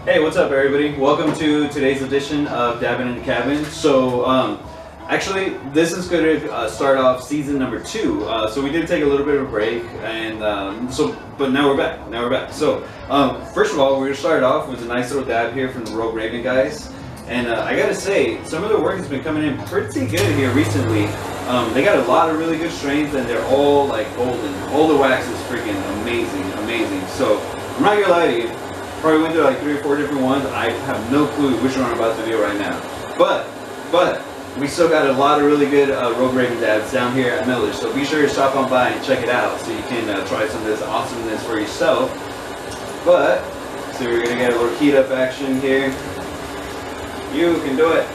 Hey, what's up everybody? Welcome to today's edition of Dabbin in the Cabin. So, actually, this is going to start off season number 2. So we did take a little bit of a break, and but now we're back. So, first of all, we're going to start off with a nice little dab here from the Rogue Raven guys. And I gotta say, some of their work has been coming in pretty good here recently. They got a lot of really good strains, and they're all like golden. All the wax is freaking amazing. So, I'm not gonna lie to you. Probably went through like 3 or 4 different ones. I have no clue which one I'm about to do right now. But we still got a lot of really good Rogue Raven dabs down here at Miller's. So be sure to stop on by and check it out so you can try some of this awesomeness for yourself. But, so we're going to get a little heat up action here. You can do it.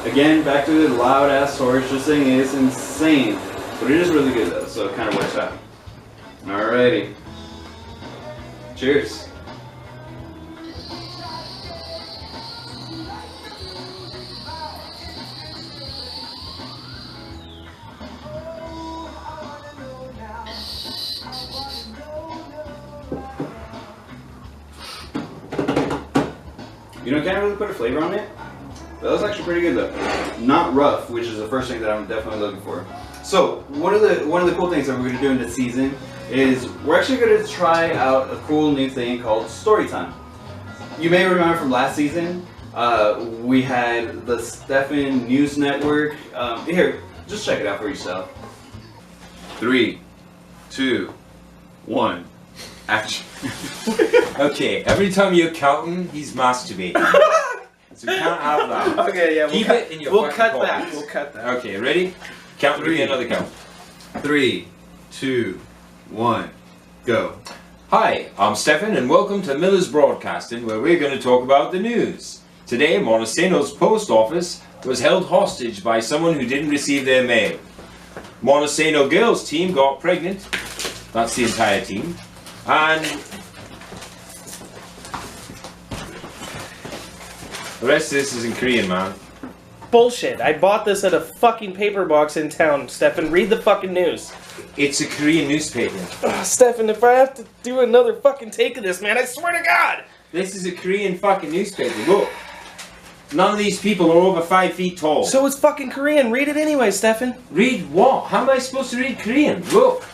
Again, back to the loud ass torch. This thing is insane. But it is really good though, so it kind of works out. Alrighty. Cheers. You know, can't really put a flavor on it, but that was actually pretty good though. Not rough, which is the first thing that I'm definitely looking for. So one of the cool things that we're going to do in this season is we're actually going to try out a cool new thing called Storytime. You may remember from last season, we had the Stefan News Network. Here, just check it out for yourself. 3, 2, 1, action. Okay, every time you're counting, he's masturbating. So count out loud. Okay, yeah, Keep it in your we'll cut pockets. that. We'll cut that. Okay, ready? Count 3, another count. 3, 2, 1, go. Hi, I'm Stefan and welcome to Miller's Broadcasting, where we're going to talk about the news. Today, Montesano's post office was held hostage by someone who didn't receive their mail. Montesano girls team got pregnant. That's the entire team. And the rest of this is in Korean, man. Bullshit. I bought this at a fucking paper box in town, Stefan. Read the fucking news. It's a Korean newspaper. Stefan, if I have to do another fucking take of this, man, I swear to God! This is a Korean fucking newspaper. Look. None of these people are over 5 feet tall. So it's fucking Korean. Read it anyway, Stefan. Read what? How am I supposed to read Korean? Look.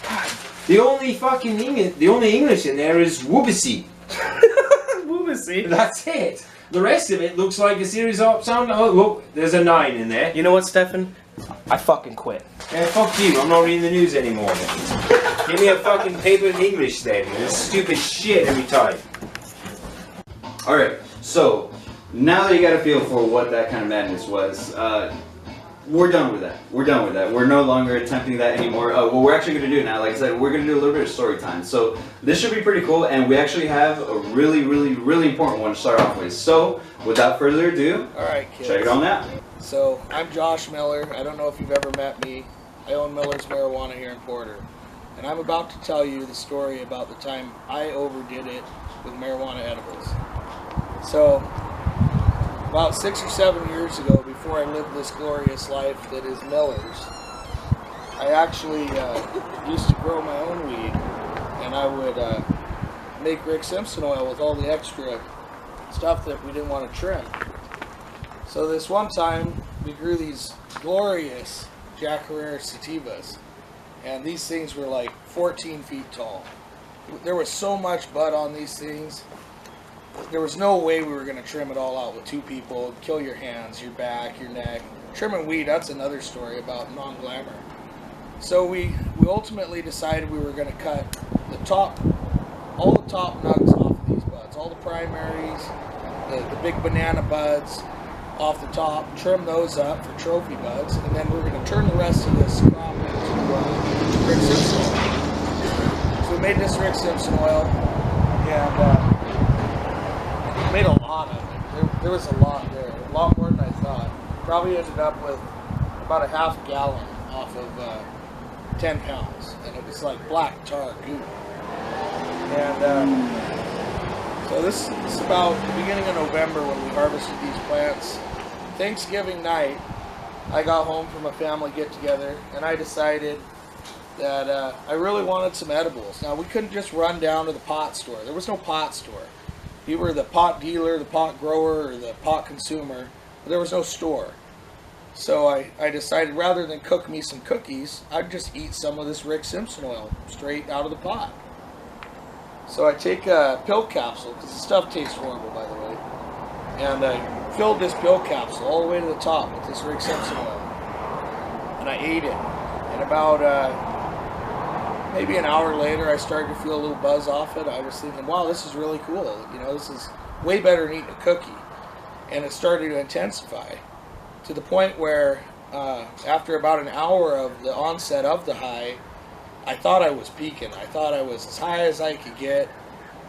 God. The only English in there is woobisi. Woobisi? That's it. The rest of it looks like a series of sound. Oh, look, there's a 9 in there. You know what, Stefan? I fucking quit. Yeah, fuck you. I'm not reading the news anymore. Give me a fucking paper in English then. This stupid shit every time. Alright, so now that you got a feel for what that kind of madness was, we're done with that. We're no longer attempting that anymore. What we're actually going to do now, like I said, we're going to do a little bit of story time. So this should be pretty cool, and we actually have a really important one to start off with. So without further ado, alright kids, check it on out. So I'm Josh Miller. I don't know if you've ever met me. I own Miller's Marijuana here in Porter. And I'm about to tell you the story about the time I overdid it with marijuana edibles. So about 6 or 7 years ago, before I lived this glorious life that is Miller's, I actually used to grow my own weed, and I would make Rick Simpson oil with all the extra stuff that we didn't want to trim. So this one time, we grew these glorious Jack Herrera sativas, and these things were like 14 feet tall. There was so much bud on these things. There was no way we were going to trim it all out with 2 people. It'd kill your hands, your back, your neck. Trimming weed, that's another story about non-glamour. So we ultimately decided we were going to cut all the top nugs off of these buds. All the primaries, the big banana buds off the top, trim those up for trophy buds, and then we're going to turn the rest of this crop into Rick Simpson oil. So we made this Rick Simpson oil, and made a lot of it. There was a lot there, a lot more than I thought. Probably ended up with about a half gallon off of 10 pounds, and it was like black tar goo. And so this is about the beginning of November when we harvested these plants. Thanksgiving night, I got home from a family get-together, and I decided that I really wanted some edibles. Now, we couldn't just run down to the pot store. There was no pot store. You were the pot dealer, the pot grower, or the pot consumer, but there was no store. So I decided rather than cook me some cookies, I'd just eat some of this Rick Simpson oil straight out of the pot. So I take a pill capsule, because the stuff tastes horrible, by the way, and I filled this pill capsule all the way to the top with this Rick Simpson oil. And I ate it. And about maybe an hour later, I started to feel a little buzz off it. I was thinking, wow, this is really cool. You know, this is way better than eating a cookie. And it started to intensify to the point where after about an hour of the onset of the high, I thought I was peaking. I thought I was as high as I could get.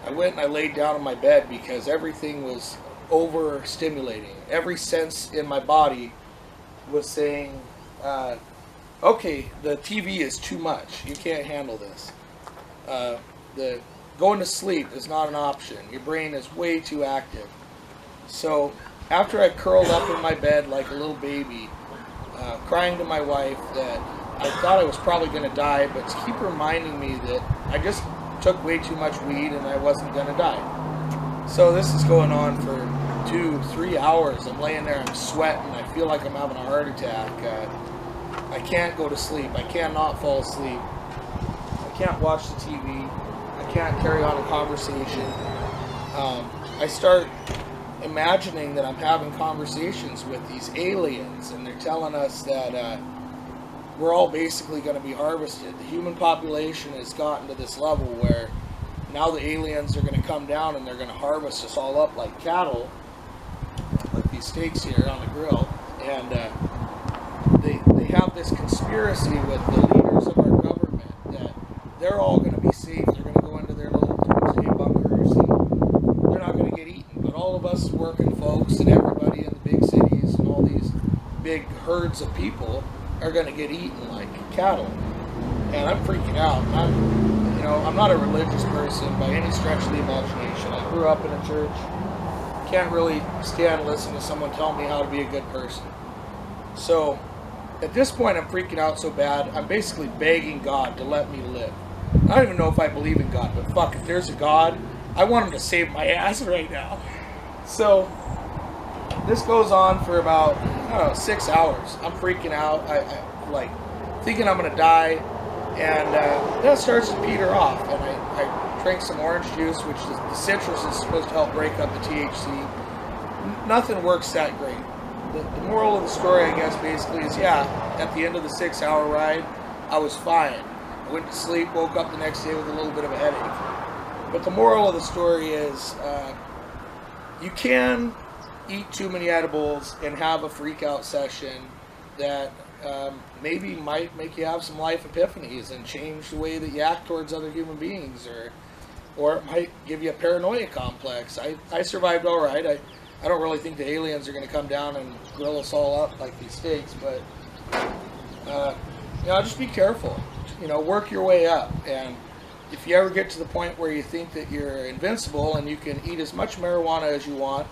I went and I laid down on my bed because everything was overstimulating. Every sense in my body was saying, okay, the TV is too much. You can't handle this. The going to sleep is not an option. Your brain is way too active. So after I curled up in my bed like a little baby, crying to my wife that I thought I was probably going to die, but to keep reminding me that I just took way too much weed and I wasn't going to die. So this is going on for 2-3 hours. I'm laying there, I'm sweating, I feel like I'm having a heart attack. I can't go to sleep. I cannot fall asleep. I can't watch the TV. I can't carry on a conversation. I start imagining that I'm having conversations with these aliens, and they're telling us that we're all basically going to be harvested. The human population has gotten to this level where now the aliens are going to come down and they're going to harvest us all up like cattle, like these steaks here on the grill. And they have this conspiracy with the leaders of our government that they're all going to be safe. They're going to go into their little doomsday bunkers and they're not going to get eaten. But all of us working folks and everybody in the big cities and all these big herds of people are going to get eaten like cattle. And I'm freaking out. I'm not a religious person by any stretch of the imagination. I grew up in a church. Can't really stand and listen to someone tell me how to be a good person. So at this point, I'm freaking out so bad, I'm basically begging God to let me live. I don't even know if I believe in God, but fuck, if there's a God, I want him to save my ass right now. So this goes on for about, 6 hours. I'm freaking out. I like thinking I'm going to die. And that starts to peter off. And I drink some orange juice, which is, the citrus is supposed to help break up the THC. Nothing works that great. The moral of the story, I guess, basically is, at the end of the 6-hour ride, I was fine. I went to sleep, woke up the next day with a little bit of a headache. But the moral of the story is, you can eat too many edibles and have a freak-out session that maybe might make you have some life epiphanies and change the way that you act towards other human beings, or it might give you a paranoia complex. I survived all right. I don't really think the aliens are going to come down and grill us all up like these steaks, but just be careful. Work your way up, and if you ever get to the point where you think that you're invincible and you can eat as much marijuana as you want,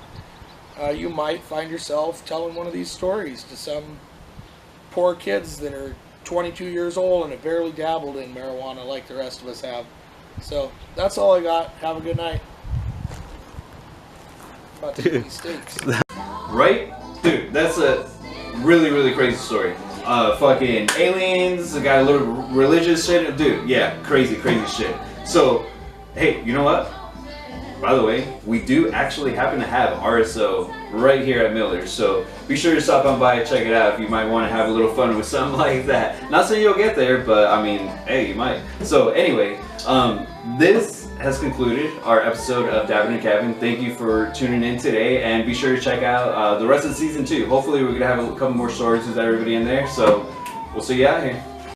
you might find yourself telling one of these stories to some poor kids that are 22 years old and have barely dabbled in marijuana like the rest of us have. So that's all I got. Have a good night. About to eat these steaks. Right? Dude, that's a really, really crazy story. Fucking aliens, got a little religious shit. Dude, yeah, crazy, crazy shit. So, hey, you know what? By the way, we do actually happen to have RSO right here at Miller's, so be sure to stop on by and check it out if you might want to have a little fun with something like that. Not saying you'll get there, but I mean, hey, you might. So anyway, this has concluded our episode of Dabbin and Cabin. Thank you for tuning in today, and be sure to check out the rest of season 2. Hopefully we're going to have a couple more stories with everybody in there, so we'll see you out here.